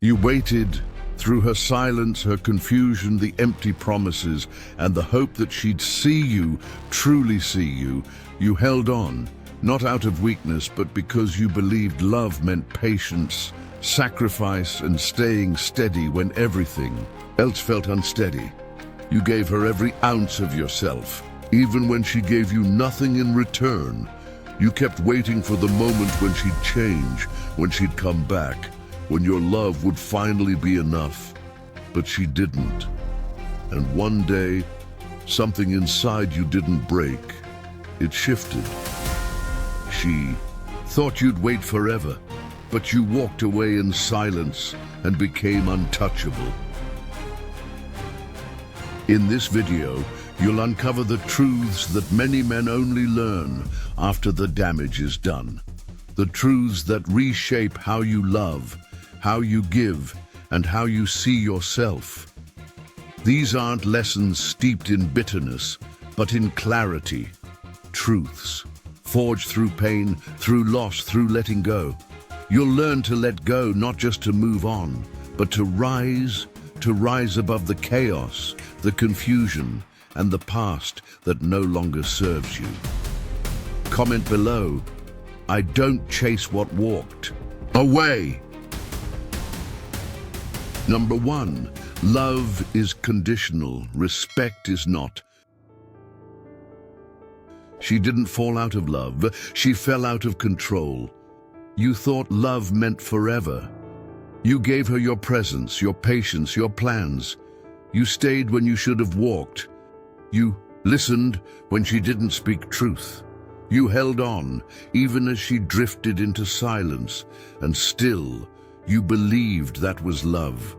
You waited, through her silence, her confusion, the empty promises, and the hope that she'd see you, truly see you. You held on, not out of weakness, but because you believed love meant patience, sacrifice, and staying steady when everything else felt unsteady. You gave her every ounce of yourself, even when she gave you nothing in return. You kept waiting for the moment when she'd change, when she'd come back, when your love would finally be enough. But she didn't. And one day, something inside you didn't break. It shifted. She thought you'd wait forever, but you walked away in silence and became untouchable. In this video, you'll uncover the truths that many men only learn after the damage is done. The truths that reshape how you love, how you give, and how you see yourself. These aren't lessons steeped in bitterness, but in clarity. Truths, forged through pain, through loss, through letting go. You'll learn to let go, not just to move on, but to rise above the chaos, the confusion, and the past that no longer serves you. Comment below, I don't chase what walked away. Number 1, love is conditional, respect is not. She didn't fall out of love, she fell out of control. You thought love meant forever. You gave her your presence, your patience, your plans. You stayed when you should have walked. You listened when she didn't speak truth. You held on, even as she drifted into silence, and still, you believed that was love.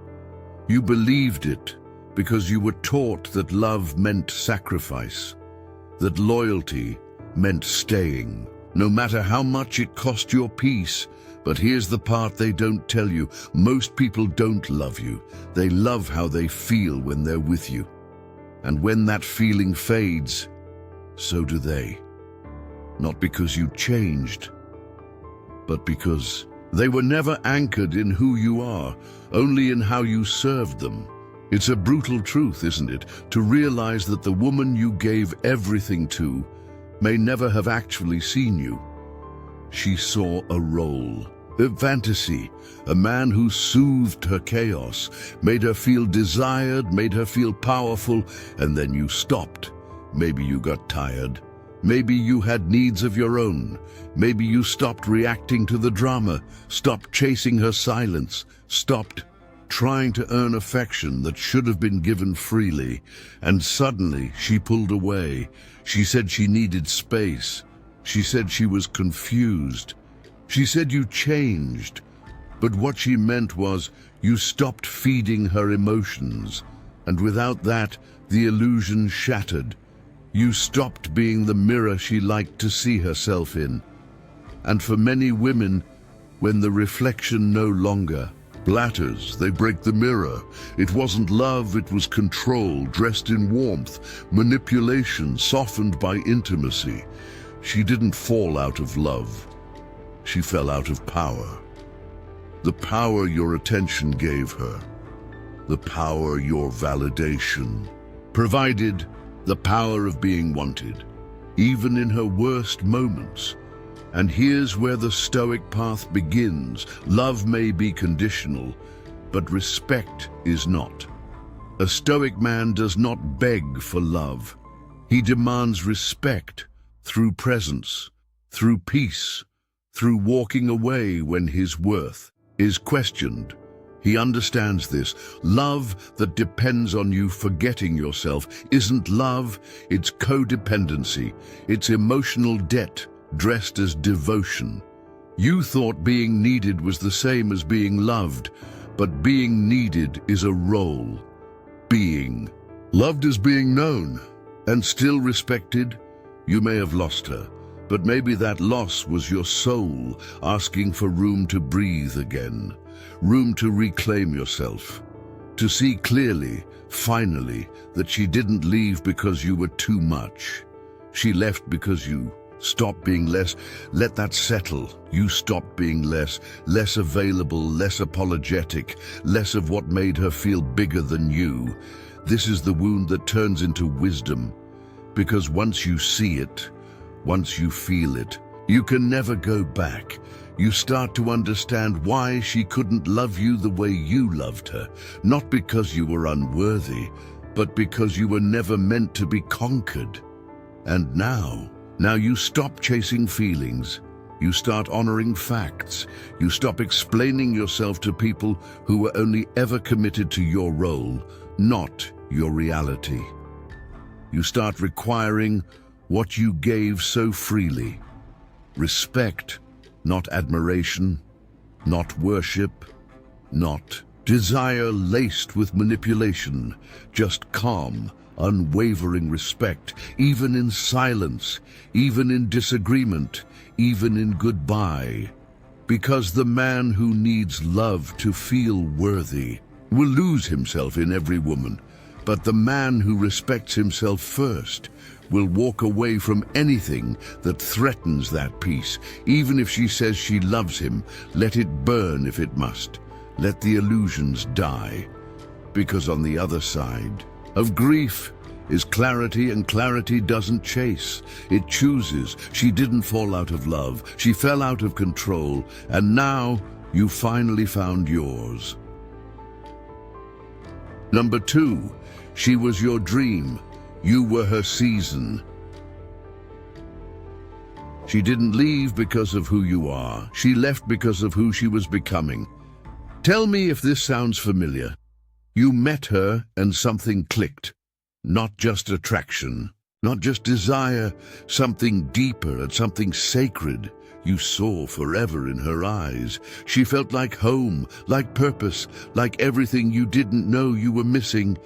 You believed it because you were taught that love meant sacrifice, that loyalty meant staying, no matter how much it cost your peace. But here's the part they don't tell you. Most people don't love you. They love how they feel when they're with you. And when that feeling fades, so do they. Not because you changed, but because they were never anchored in who you are, only in how you served them. It's a brutal truth, isn't it, to realize that the woman you gave everything to may never have actually seen you. She saw a role, a fantasy, a man who soothed her chaos, made her feel desired, made her feel powerful, and then you stopped. Maybe you got tired. Maybe you had needs of your own. Maybe you stopped reacting to the drama, stopped chasing her silence, stopped trying to earn affection that should have been given freely. And suddenly she pulled away. She said she needed space. She said she was confused. She said you changed. But what she meant was you stopped feeding her emotions. And without that, the illusion shattered. You stopped being the mirror she liked to see herself in. And for many women, when the reflection no longer blatters, they break the mirror. It wasn't love, it was control, dressed in warmth, manipulation, softened by intimacy. She didn't fall out of love. She fell out of power. The power your attention gave her. The power your validation provided. The power of being wanted, even in her worst moments. And here's where the Stoic path begins. Love may be conditional, but respect is not. A Stoic man does not beg for love. He demands respect through presence, through peace, through walking away when his worth is questioned. He understands this. Love that depends on you forgetting yourself isn't love, it's codependency. It's emotional debt dressed as devotion. You thought being needed was the same as being loved, but being needed is a role. Being loved is being known and still respected. You may have lost her, but maybe that loss was your soul asking for room to breathe again. Room to reclaim yourself, to see clearly, finally, that she didn't leave because you were too much. She left because you Stop being less. Let that settle. You stopped being less available, less apologetic, less of what made her feel bigger than you. This is the wound that turns into wisdom. Because once you see it, once you feel it, you can never go back. You start to understand why she couldn't love you the way you loved her. Not because you were unworthy, but because you were never meant to be conquered. And now you stop chasing feelings. You start honoring facts. You stop explaining yourself to people who were only ever committed to your role, not your reality. You start requiring what you gave so freely. Respect, not admiration, not worship, not desire laced with manipulation, just calm, unwavering respect, even in silence, even in disagreement, even in goodbye. Because the man who needs love to feel worthy will lose himself in every woman, but the man who respects himself first will walk away from anything that threatens that peace. Even if she says she loves him, let it burn if it must. Let the illusions die. Because on the other side of grief is clarity, and clarity doesn't chase. It chooses. She didn't fall out of love. She fell out of control, and now you finally found yours. Number 2, she was your dream. You were her season. She didn't leave because of who you are. She left because of who she was becoming. Tell me if this sounds familiar. You met her and something clicked. Not just attraction, not just desire, something deeper and something sacred. You saw forever in her eyes. She felt like home, like purpose, like everything you didn't know you were missing.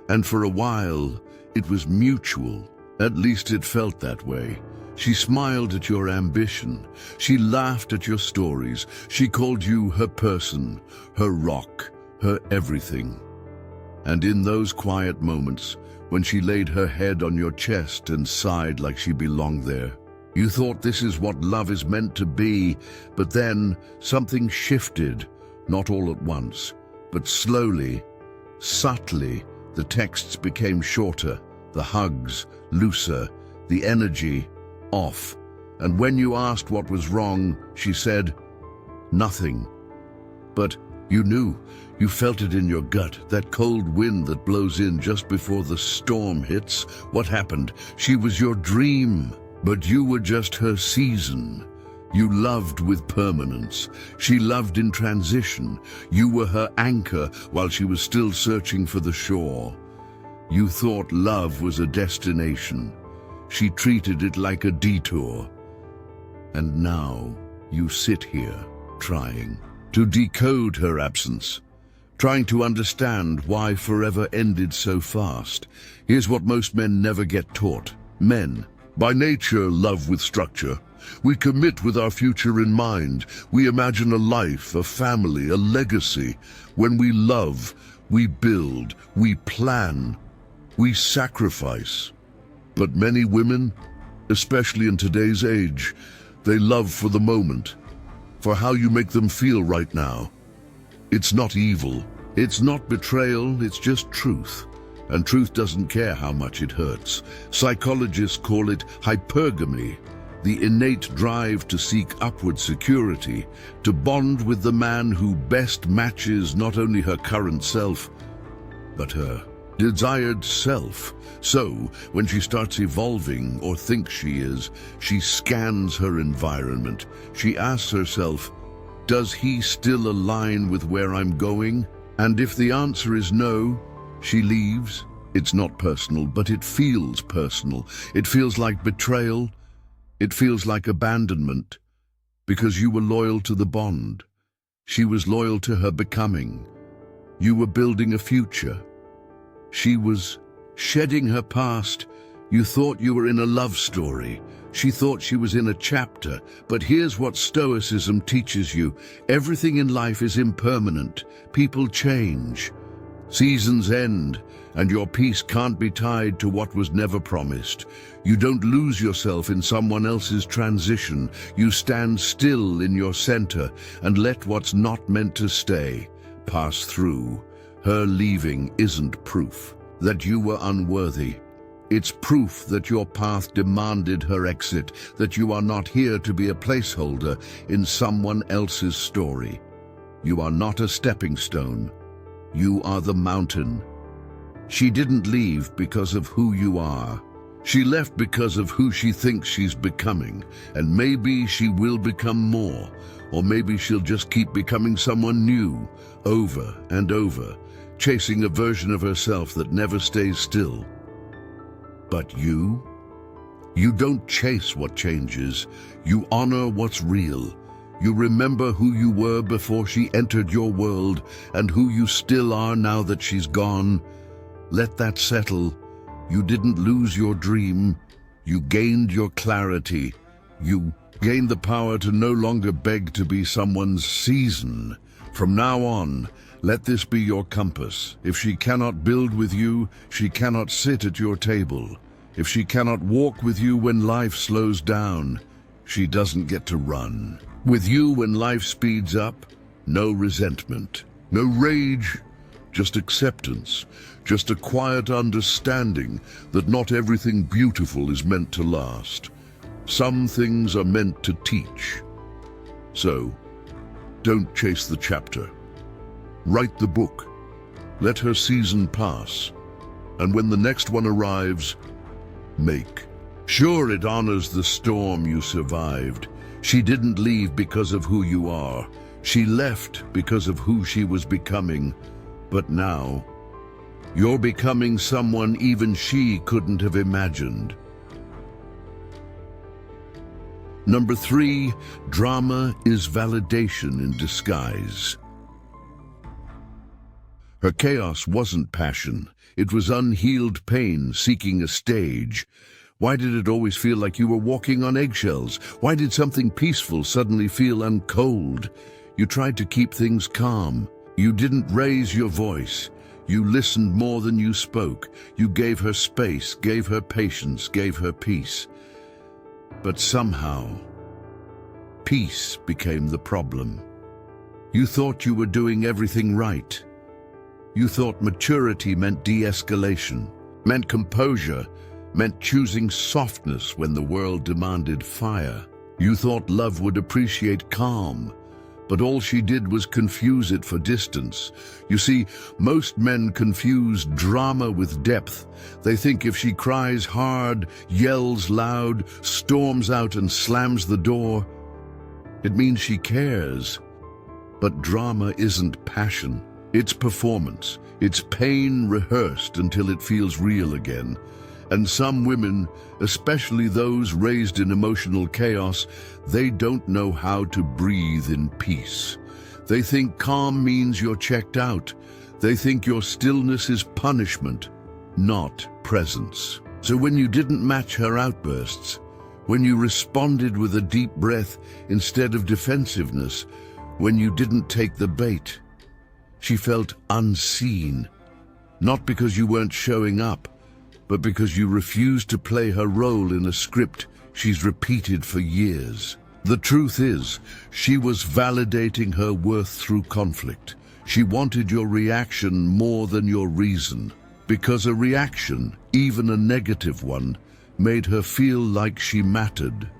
And for a while, it was mutual. At least it felt that way. She smiled at your ambition. She laughed at your stories. She called you her person, her rock, her everything. And in those quiet moments, when she laid her head on your chest and sighed like she belonged there, you thought this is what love is meant to be. But then something shifted, not all at once, but slowly, subtly. The texts became shorter, the hugs looser, the energy off. And when you asked what was wrong, she said, nothing. But you knew, you felt it in your gut, that cold wind that blows in just before the storm hits. What happened? She was your dream, but you were just her season. You loved with permanence. She loved in transition. You were her anchor while she was still searching for the shore. You thought love was a destination. She treated it like a detour. And now you sit here, trying to decode her absence, trying to understand why forever ended so fast. Here's what most men never get taught. Men, by nature, love with structure. We commit with our future in mind. We imagine a life, a family, a legacy. When we love, we build, we plan, we sacrifice. But many women, especially in today's age, they love for the moment, for how you make them feel right now. It's not evil, it's not betrayal, it's just truth. And truth doesn't care how much it hurts. Psychologists call it hypergamy, the innate drive to seek upward security, to bond with the man who best matches not only her current self, but her desired self. So, when she starts evolving, or thinks she is, she scans her environment. She asks herself, does he still align with where I'm going? And if the answer is no, she leaves. It's not personal, but it feels personal. It feels like betrayal. It feels like abandonment, because you were loyal to the bond. She was loyal to her becoming. You were building a future. She was shedding her past. You thought you were in a love story. She thought she was in a chapter. But here's what Stoicism teaches you. Everything in life is impermanent. People change. Seasons end, and your peace can't be tied to what was never promised. You don't lose yourself in someone else's transition. You stand still in your center and let what's not meant to stay pass through. Her leaving isn't proof that you were unworthy. It's proof that your path demanded her exit, that you are not here to be a placeholder in someone else's story. You are not a stepping stone. You are the mountain. She didn't leave because of who you are. She left because of who she thinks she's becoming, and maybe she will become more, or maybe she'll just keep becoming someone new, over and over, chasing a version of herself that never stays still. But you don't chase what changes. You honor what's real. You remember who you were before she entered your world and who you still are now that she's gone. Let that settle. You didn't lose your dream. You gained your clarity. You gained the power to no longer beg to be someone's season. From now on, let this be your compass. If she cannot build with you, she cannot sit at your table. If she cannot walk with you when life slows down, she doesn't get to run. With you when life speeds up, no resentment, no rage, just acceptance, just a quiet understanding that not everything beautiful is meant to last. Some things are meant to teach. So, don't chase the chapter. Write the book. Let her season pass. And when the next one arrives, make sure it honors the storm you survived. She didn't leave because of who you are. She left because of who she was becoming. But now, you're becoming someone even she couldn't have imagined. Number 3, drama is validation in disguise. Her chaos wasn't passion. It was unhealed pain seeking a stage. Why did it always feel like you were walking on eggshells? Why did something peaceful suddenly feel uncold? You tried to keep things calm. You didn't raise your voice. You listened more than you spoke. You gave her space, gave her patience, gave her peace. But somehow, peace became the problem. You thought you were doing everything right. You thought maturity meant de-escalation, meant composure, meant choosing softness when the world demanded fire. You thought love would appreciate calm, but all she did was confuse it for distance. You see, most men confuse drama with depth. They think if she cries hard, yells loud, storms out and slams the door, it means she cares. But drama isn't passion. It's performance. It's pain rehearsed until it feels real again. And some women, especially those raised in emotional chaos, they don't know how to breathe in peace. They think calm means you're checked out. They think your stillness is punishment, not presence. So when you didn't match her outbursts, when you responded with a deep breath instead of defensiveness, when you didn't take the bait, she felt unseen. Not because you weren't showing up, but because you refused to play her role in a script she's repeated for years. The truth is, she was validating her worth through conflict. She wanted your reaction more than your reason, because a reaction, even a negative one, made her feel like she mattered.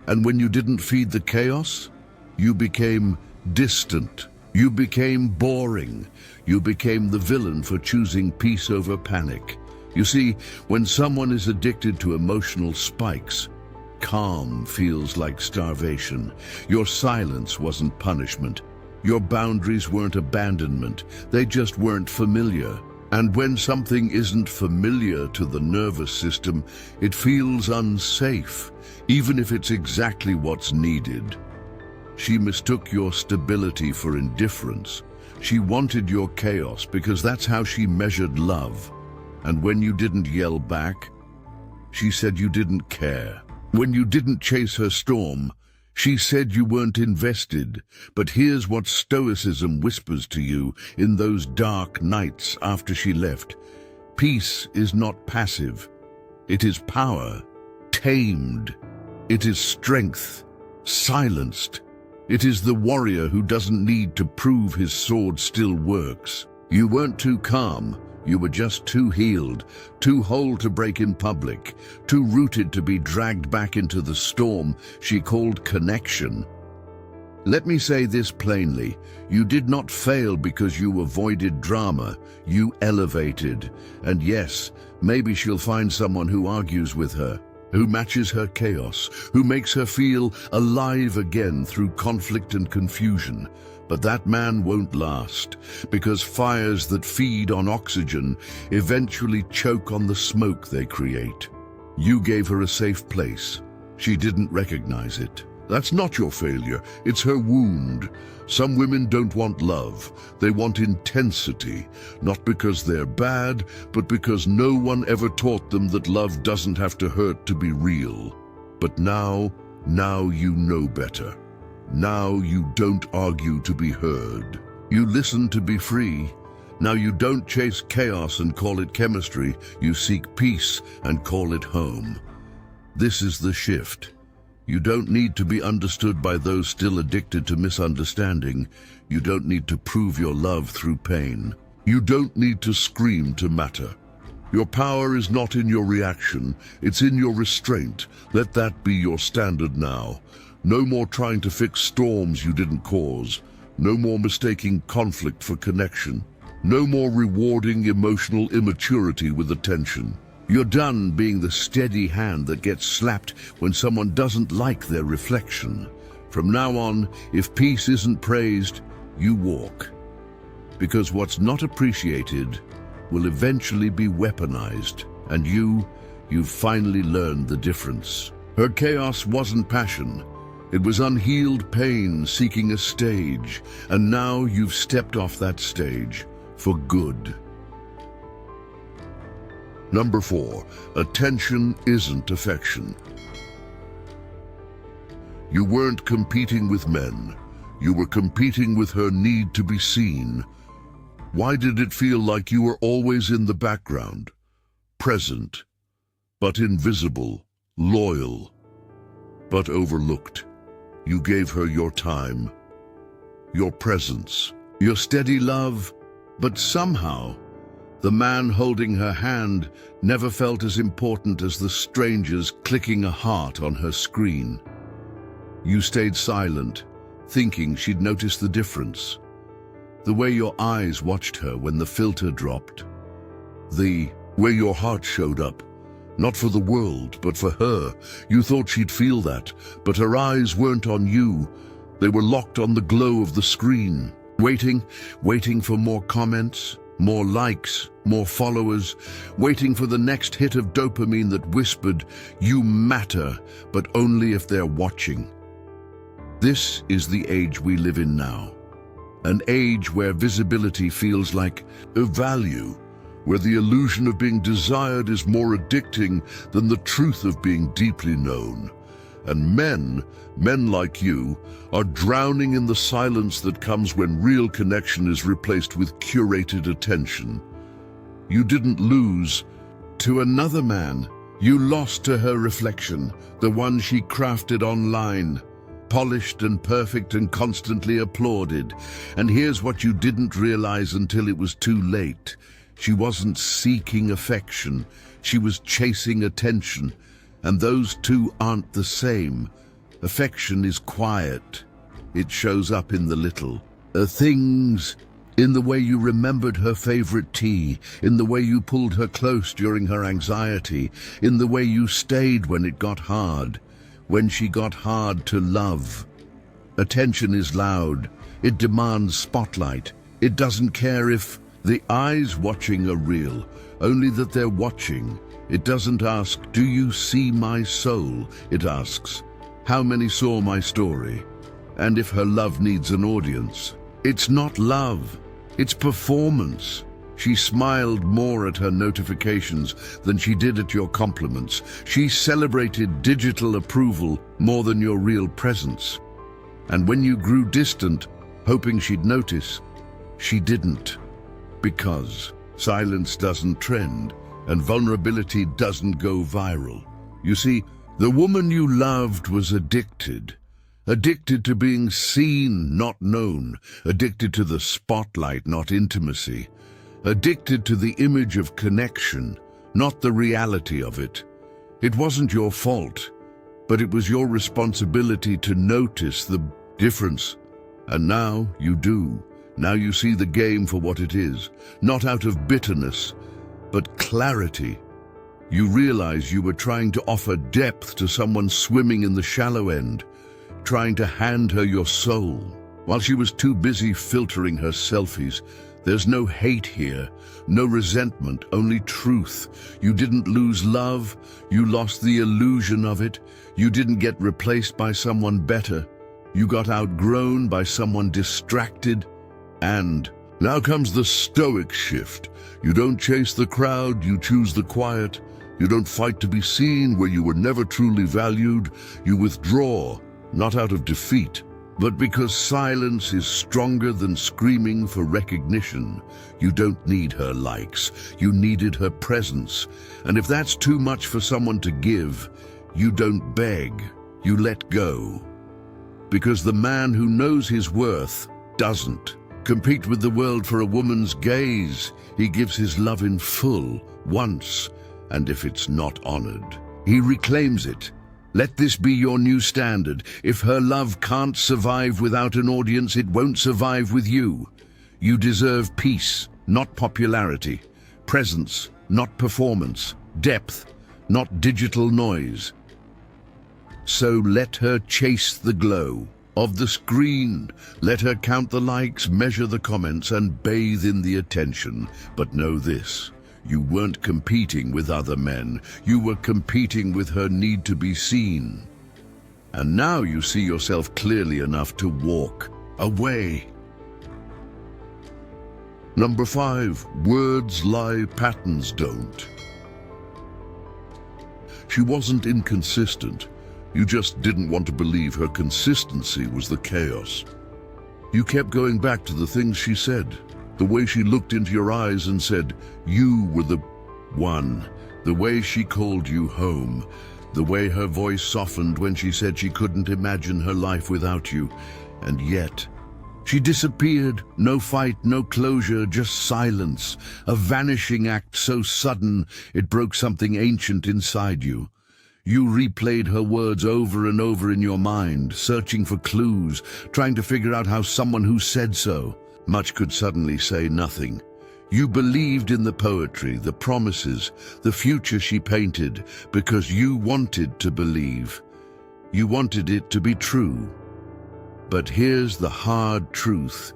And when you didn't feed the chaos, you became distant. You became boring. You became the villain for choosing peace over panic. You see, when someone is addicted to emotional spikes, calm feels like starvation. Your silence wasn't punishment. Your boundaries weren't abandonment. They just weren't familiar. And when something isn't familiar to the nervous system, it feels unsafe, even if it's exactly what's needed. She mistook your stability for indifference. She wanted your chaos because that's how she measured love. And when you didn't yell back, she said you didn't care. When you didn't chase her storm, She said you weren't invested, but here's what Stoicism whispers to you in those dark nights after she left. Peace is not passive. It is power, tamed. It is strength, silenced. It is the warrior who doesn't need to prove his sword still works. You weren't too calm. You were just too healed, too whole to break in public, too rooted to be dragged back into the storm she called connection. Let me say this plainly. You did not fail because you avoided drama. You elevated. And yes, maybe she'll find someone who argues with her, who matches her chaos, who makes her feel alive again through conflict and confusion. But that man won't last, because fires that feed on oxygen eventually choke on the smoke they create. You gave her a safe place. She didn't recognize it. That's not your failure, it's her wound. Some women don't want love. They want intensity, not because they're bad, but because no one ever taught them that love doesn't have to hurt to be real. But now you know better. Now you don't argue to be heard. You listen to be free. Now you don't chase chaos and call it chemistry. You seek peace and call it home. This is the shift. You don't need to be understood by those still addicted to misunderstanding. You don't need to prove your love through pain. You don't need to scream to matter. Your power is not in your reaction, it's in your restraint. Let that be your standard now. No more trying to fix storms you didn't cause. No more mistaking conflict for connection. No more rewarding emotional immaturity with attention. You're done being the steady hand that gets slapped when someone doesn't like their reflection. From now on, if peace isn't praised, you walk. Because what's not appreciated will eventually be weaponized, and you've finally learned the difference. Her chaos wasn't passion. It was unhealed pain seeking a stage, and now you've stepped off that stage for good. Number 4, attention isn't affection. You weren't competing with men. You were competing with her need to be seen. Why did it feel like you were always in the background? Present, but invisible, loyal, but overlooked. You gave her your time, your presence, your steady love, but somehow, the man holding her hand never felt as important as the strangers clicking a heart on her screen. You stayed silent, thinking she'd notice the difference. The way your eyes watched her when the filter dropped. The way your heart showed up. Not for the world, but for her. You thought she'd feel that, but her eyes weren't on you. They were locked on the glow of the screen. Waiting for more comments, more likes, more followers, waiting for the next hit of dopamine that whispered, "You matter, but only if they're watching." This is the age we live in now. An age where visibility feels like a value, where the illusion of being desired is more addicting than the truth of being deeply known. And men like you, are drowning in the silence that comes when real connection is replaced with curated attention. You didn't lose to another man. You lost to her reflection, the one she crafted online, polished and perfect and constantly applauded. And here's what you didn't realize until it was too late. She wasn't seeking affection, she was chasing attention. And those two aren't the same. Affection is quiet. It shows up in the little things, in the way you remembered her favorite tea, in the way you pulled her close during her anxiety, in the way you stayed when it got hard, when she got hard to love. Attention is loud. It demands spotlight. It doesn't care if the eyes watching are real, only that they're watching. It doesn't ask, "Do you see my soul?" It asks, "How many saw my story?" And if her love needs an audience. It's not love, it's performance. She smiled more at her notifications than she did at your compliments. She celebrated digital approval more than your real presence. And when you grew distant, hoping she'd notice, she didn't. Because silence doesn't trend, and vulnerability doesn't go viral. You see, the woman you loved was addicted. Addicted to being seen, not known. Addicted to the spotlight, not intimacy. Addicted to the image of connection, not the reality of it. It wasn't your fault, but it was your responsibility to notice the difference. And now you do. Now you see the game for what it is, not out of bitterness, but clarity. You realize you were trying to offer depth to someone swimming in the shallow end, trying to hand her your soul, while she was too busy filtering her selfies. There's no hate here, no resentment, only truth. You didn't lose love, you lost the illusion of it. You didn't get replaced by someone better. You got outgrown by someone distracted. And now comes the Stoic shift. You don't chase the crowd, you choose the quiet. You don't fight to be seen where you were never truly valued. You withdraw, not out of defeat, but because silence is stronger than screaming for recognition. You don't need her likes, you needed her presence. And if that's too much for someone to give, you don't beg, you let go. Because the man who knows his worth doesn't compete with the world for a woman's gaze. He gives his love in full, once, and if it's not honored, he reclaims it. Let this be your new standard. If her love can't survive without an audience, it won't survive with you. You deserve peace, not popularity. Presence, not performance. Depth, not digital noise. So let her chase the glow of the screen. Let her count the likes, measure the comments, and bathe in the attention. But know this. You weren't competing with other men. You were competing with her need to be seen. And now you see yourself clearly enough to walk away. Number 5, words lie, patterns don't. She wasn't inconsistent. You just didn't want to believe her consistency was the chaos. You kept going back to the things she said. The way she looked into your eyes and said, you were the one. The way she called you home. The way her voice softened when she said she couldn't imagine her life without you. And yet, she disappeared. No fight, no closure, just silence. A vanishing act so sudden it broke something ancient inside you. You replayed her words over and over in your mind, searching for clues, trying to figure out how someone who said so much could suddenly say nothing. You believed in the poetry, the promises, the future she painted, because you wanted to believe. You wanted it to be true. But here's the hard truth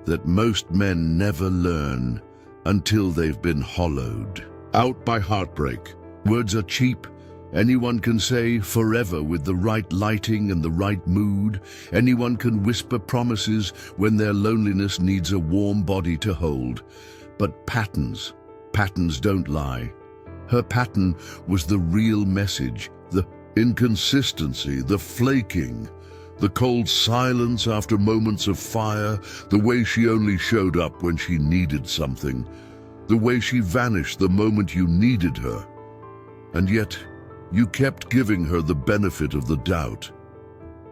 that most men never learn until they've been hollowed out by heartbreak. Words are cheap. Anyone can say forever with the right lighting and the right mood. Anyone can whisper promises when their loneliness needs a warm body to hold. But patterns don't lie. Her pattern was the real message, the inconsistency, the flaking, the cold silence after moments of fire, the way she only showed up when she needed something, the way she vanished the moment you needed her. And yet, you kept giving her the benefit of the doubt.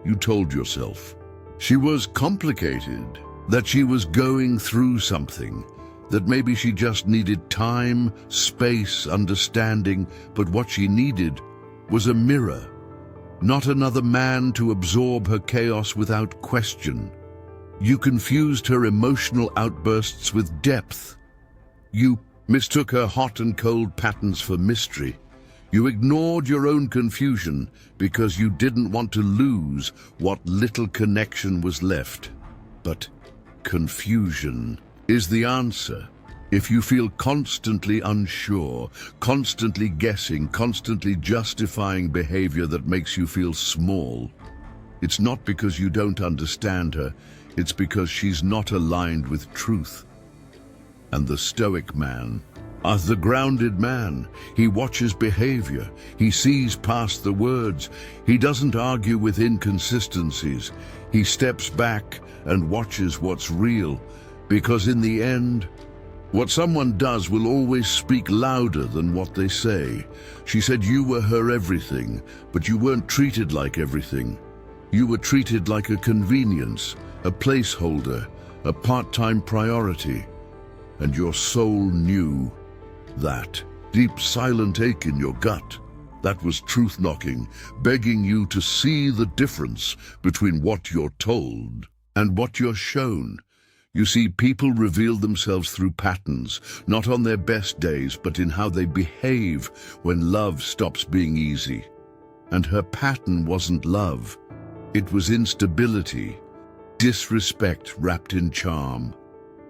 You told yourself she was complicated, that she was going through something, that maybe she just needed time, space, understanding, but what she needed was a mirror, not another man to absorb her chaos without question. You confused her emotional outbursts with depth. You mistook her hot and cold patterns for mystery. You ignored your own confusion because you didn't want to lose what little connection was left. But confusion is the answer. If you feel constantly unsure, constantly guessing, constantly justifying behavior that makes you feel small, it's not because you don't understand her, it's because she's not aligned with truth. And the Stoic man, as the grounded man, he watches behavior, he sees past the words, he doesn't argue with inconsistencies, he steps back and watches what's real, because in the end, what someone does will always speak louder than what they say. She said you were her everything, but you weren't treated like everything. You were treated like a convenience, a placeholder, a part-time priority. And your soul knew that. Deep silent ache in your gut. That was truth knocking, begging you to see the difference between what you're told and what you're shown. You see, people reveal themselves through patterns, not on their best days, but in how they behave when love stops being easy. And her pattern wasn't love. It was instability, disrespect wrapped in charm,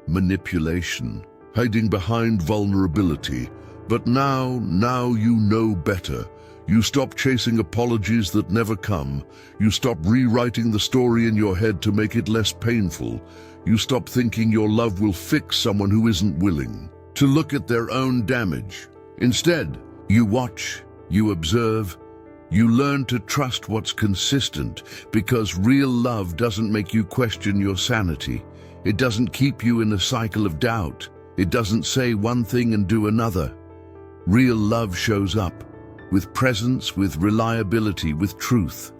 manipulation, hiding behind vulnerability. But now you know better. You stop chasing apologies that never come. You stop rewriting the story in your head to make it less painful. You stop thinking your love will fix someone who isn't willing to look at their own damage. Instead, you watch, you observe, you learn to trust what's consistent, because real love doesn't make you question your sanity. It doesn't keep you in a cycle of doubt. It doesn't say one thing and do another. Real love shows up with presence, with reliability, with truth.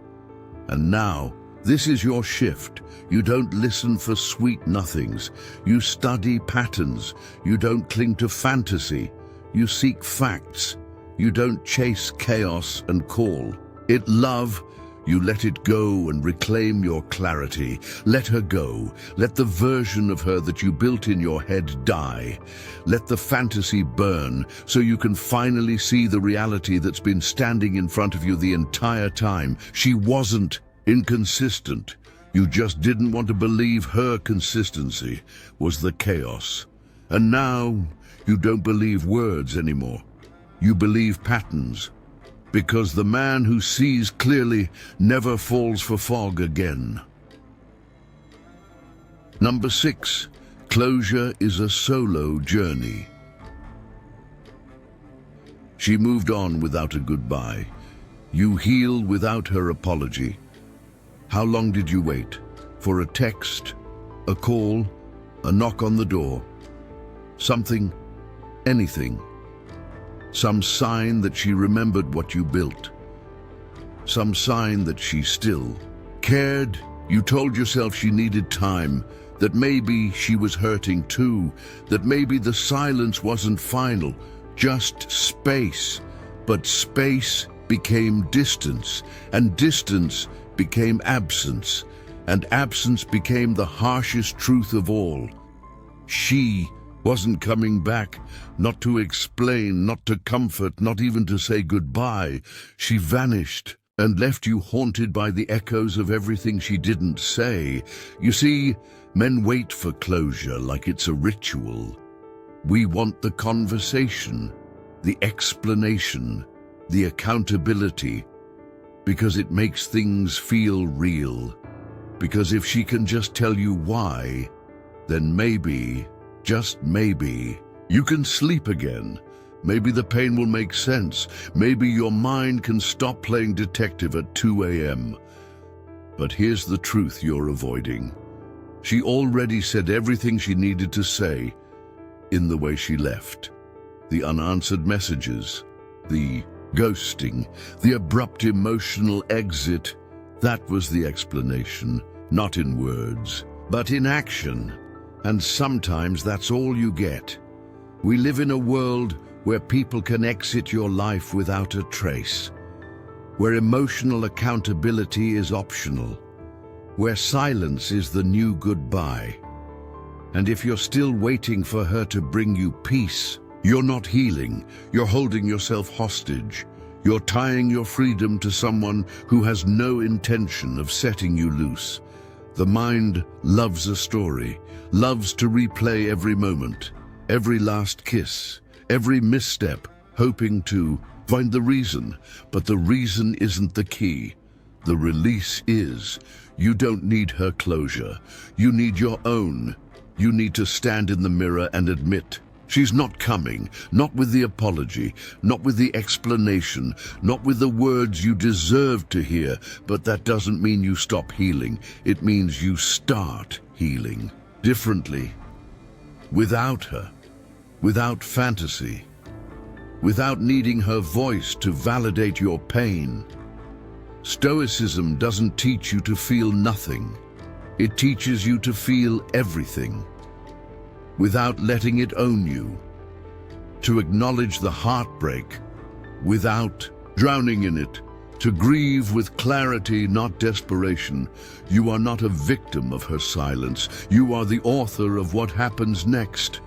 And now, this is your shift. You don't listen for sweet nothings. You study patterns. You don't cling to fantasy. You seek facts. You don't chase chaos and call it love. You let it go and reclaim your clarity. Let her go. Let the version of her that you built in your head die. Let the fantasy burn so you can finally see the reality that's been standing in front of you the entire time. She wasn't inconsistent. You just didn't want to believe her consistency was the chaos. And now you don't believe words anymore. You believe patterns. Because the man who sees clearly never falls for fog again. Number 6, closure is a solo journey. She moved on without a goodbye. You heal without her apology. How long did you wait? For a text, a call, a knock on the door? Something, anything. Some sign that she remembered what you built. Some sign that she still cared. You told yourself she needed time, that maybe she was hurting too, that maybe the silence wasn't final, just space. But space became distance, and distance became absence, and absence became the harshest truth of all. She wasn't coming back, not to explain, not to comfort, not even to say goodbye. She vanished and left you haunted by the echoes of everything she didn't say. You see, men wait for closure like it's a ritual. We want the conversation, the explanation, the accountability, because it makes things feel real. Because if she can just tell you why, then maybe, just maybe, you can sleep again. Maybe the pain will make sense. Maybe your mind can stop playing detective at 2 a.m. But here's the truth you're avoiding. She already said everything she needed to say in the way she left. The unanswered messages, the ghosting, the abrupt emotional exit. That was the explanation, not in words, but in action. And sometimes that's all you get. We live in a world where people can exit your life without a trace, where emotional accountability is optional, where silence is the new goodbye. And if you're still waiting for her to bring you peace, you're not healing. You're holding yourself hostage. You're tying your freedom to someone who has no intention of setting you loose. The mind loves a story, loves to replay every moment, every last kiss, every misstep, hoping to find the reason. But the reason isn't the key. The release is. You don't need her closure. You need your own. You need to stand in the mirror and admit, she's not coming, not with the apology, not with the explanation, not with the words you deserve to hear, but that doesn't mean you stop healing. It means you start healing differently, without her, without fantasy, without needing her voice to validate your pain. Stoicism doesn't teach you to feel nothing. It teaches you to feel everything, without letting it own you, to acknowledge the heartbreak without drowning in it, to grieve with clarity, not desperation. You are not a victim of her silence. You are the author of what happens next.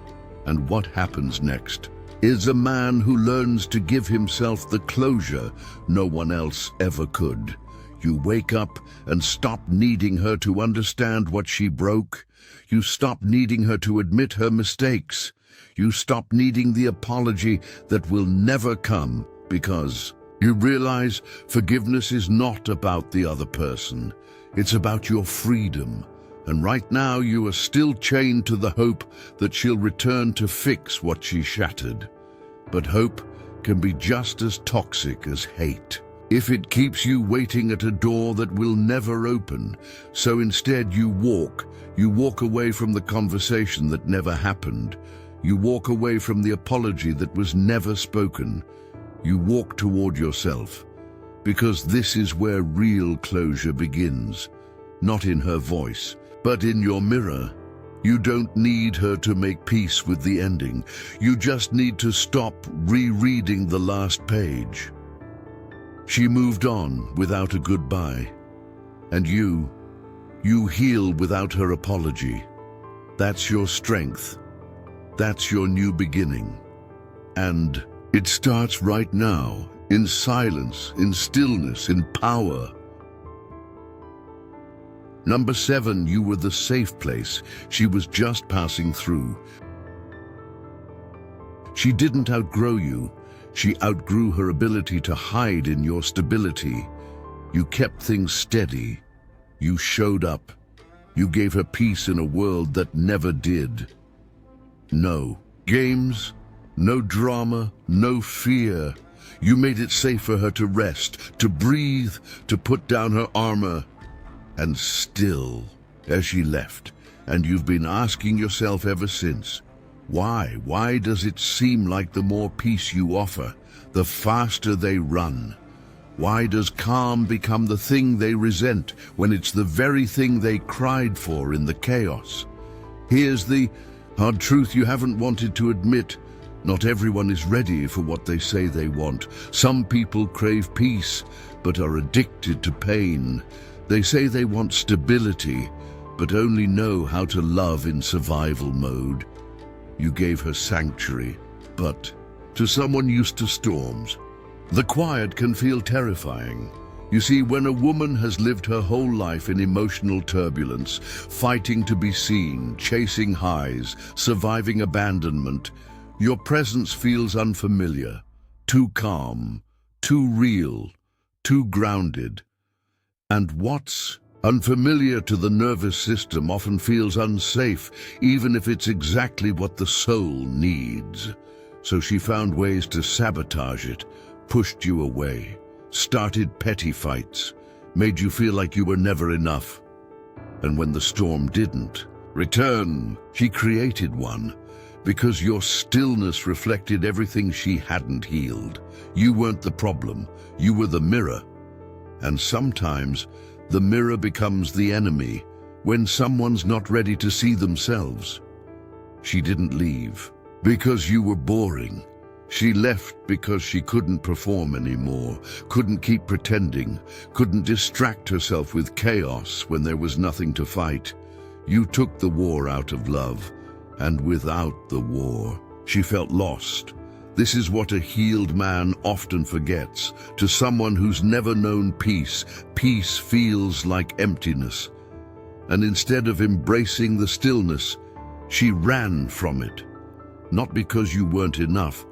And what happens next is a man who learns to give himself the closure no one else ever could. You wake up and stop needing her to understand what she broke. You stop needing her to admit her mistakes. You stop needing the apology that will never come, because you realize forgiveness is not about the other person. It's about your freedom. And right now you are still chained to the hope that she'll return to fix what she shattered. But hope can be just as toxic as hate, if it keeps you waiting at a door that will never open. So instead you walk away from the conversation that never happened. You walk away from the apology that was never spoken. You walk toward yourself, because this is where real closure begins, not in her voice, but in your mirror. You don't need her to make peace with the ending. You just need to stop rereading the last page. She moved on without a goodbye, and you heal without her apology. That's your strength. That's your new beginning. And it starts right now, in silence, in stillness, in power. Number 7, you were the safe place she was just passing through. She didn't outgrow you. She outgrew her ability to hide in your stability. You kept things steady. You showed up. You gave her peace in a world that never did. No games, no drama, no fear. You made it safe for her to rest, to breathe, to put down her armor. And still, as she left, and you've been asking yourself ever since, why does it seem like the more peace you offer, the faster they run? Why does calm become the thing they resent when it's the very thing they cried for in the chaos? Here's the hard truth you haven't wanted to admit. Not everyone is ready for what they say they want. Some people crave peace, but are addicted to pain. They say they want stability, but only know how to love in survival mode. You gave her sanctuary, but to someone used to storms, the quiet can feel terrifying. You see, when a woman has lived her whole life in emotional turbulence, fighting to be seen, chasing highs, surviving abandonment, your presence feels unfamiliar, too calm, too real, too grounded. And what's unfamiliar to the nervous system often feels unsafe, even if it's exactly what the soul needs. So she found ways to sabotage it, pushed you away, started petty fights, made you feel like you were never enough. And when the storm didn't return, she created one, because your stillness reflected everything she hadn't healed. You weren't the problem, you were the mirror. And sometimes the mirror becomes the enemy when someone's not ready to see themselves. She didn't leave because you were boring. She left because she couldn't perform anymore, couldn't keep pretending, couldn't distract herself with chaos when there was nothing to fight. You took the war out of love, and without the war, she felt lost. This is what a healed man often forgets. To someone who's never known peace, peace feels like emptiness. And instead of embracing the stillness, she ran from it. Not because you weren't enough,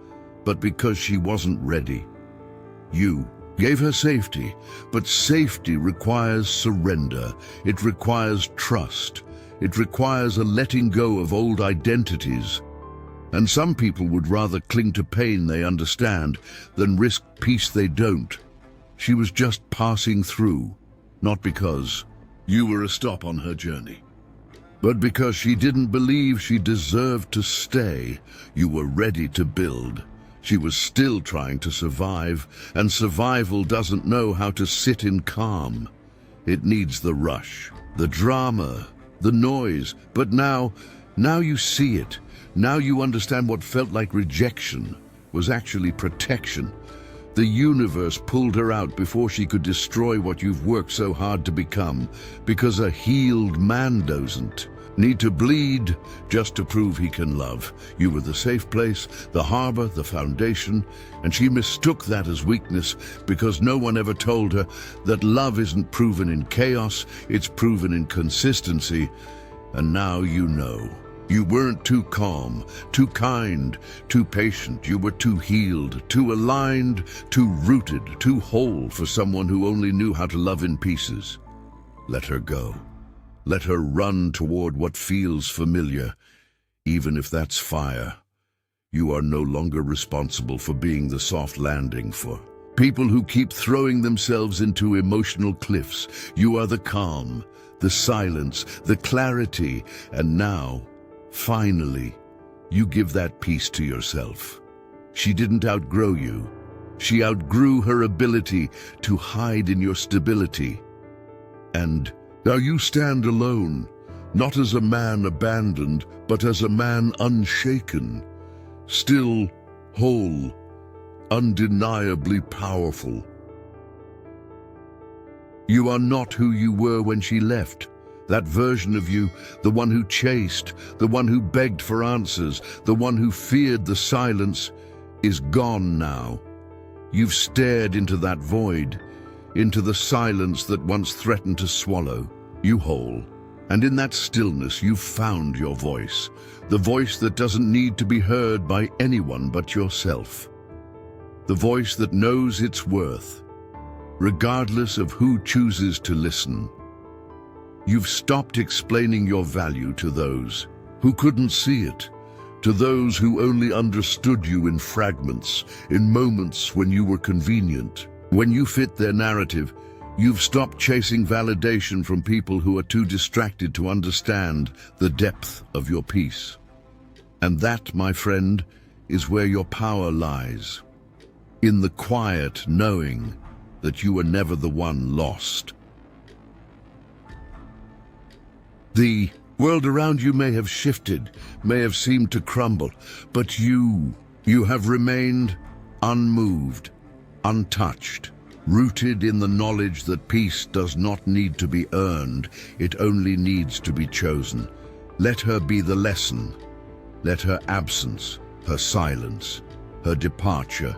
but because she wasn't ready. You gave her safety, but safety requires surrender. It requires trust. It requires a letting go of old identities. And some people would rather cling to pain they understand than risk peace they don't. She was just passing through, not because you were a stop on her journey, but because she didn't believe she deserved to stay. You were ready to build. She was still trying to survive, and survival doesn't know how to sit in calm. It needs the rush, the drama, the noise. But now you see it. Now you understand what felt like rejection was actually protection. The universe pulled her out before she could destroy what you've worked so hard to become, because a healed man doesn't need to bleed just to prove he can love. You were the safe place, the harbor, the foundation, and she mistook that as weakness because no one ever told her that love isn't proven in chaos, it's proven in consistency. And now you know. You weren't too calm, too kind, too patient. You were too healed, too aligned, too rooted, too whole for someone who only knew how to love in pieces. Let her go. Let her run toward what feels familiar, even if that's fire. You are no longer responsible for being the soft landing for people who keep throwing themselves into emotional cliffs. You are the calm, the silence, the clarity, and now, finally, you give that peace to yourself. She didn't outgrow you. She outgrew her ability to hide in your stability. And now you stand alone, not as a man abandoned, but as a man unshaken, still whole, undeniably powerful. You are not who you were when she left. That version of you, the one who chased, the one who begged for answers, the one who feared the silence, is gone now. You've stared into that void, into the silence that once threatened to swallow you whole. And in that stillness, you've found your voice, the voice that doesn't need to be heard by anyone but yourself. The voice that knows its worth, regardless of who chooses to listen. You've stopped explaining your value to those who couldn't see it, to those who only understood you in fragments, in moments when you were convenient. When you fit their narrative, you've stopped chasing validation from people who are too distracted to understand the depth of your peace. And that, my friend, is where your power lies. In the quiet knowing that you were never the one lost. The world around you may have shifted, may have seemed to crumble, but you have remained unmoved, untouched, rooted in the knowledge that peace does not need to be earned, it only needs to be chosen. Let her be the lesson. Let her absence, her silence, her departure,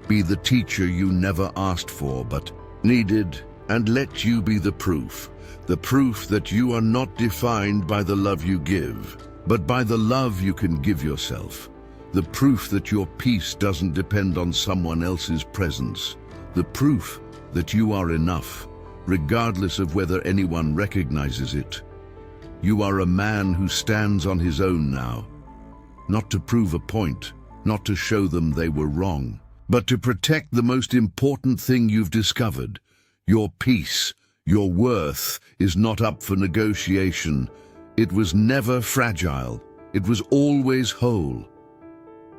be the teacher you never asked for but needed, and let you be the proof that you are not defined by the love you give, but by the love you can give yourself. The proof that your peace doesn't depend on someone else's presence. The proof that you are enough, regardless of whether anyone recognizes it. You are a man who stands on his own now, not to prove a point, not to show them they were wrong, but to protect the most important thing you've discovered, your peace. Your worth is not up for negotiation. It was never fragile. It was always whole.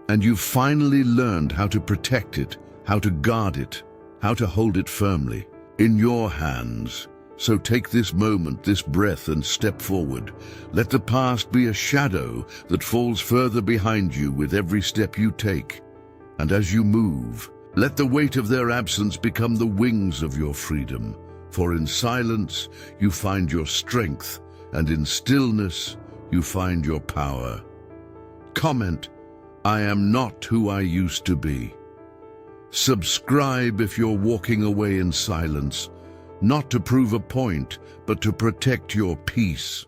And you've finally learned how to protect it, how to guard it, how to hold it firmly in your hands. So take this moment, this breath, and step forward. Let the past be a shadow that falls further behind you with every step you take. And as you move, let the weight of their absence become the wings of your freedom. For in silence, you find your strength, and in stillness, you find your power. Comment, I am not who I used to be. Subscribe if you're walking away in silence, not to prove a point, but to protect your peace.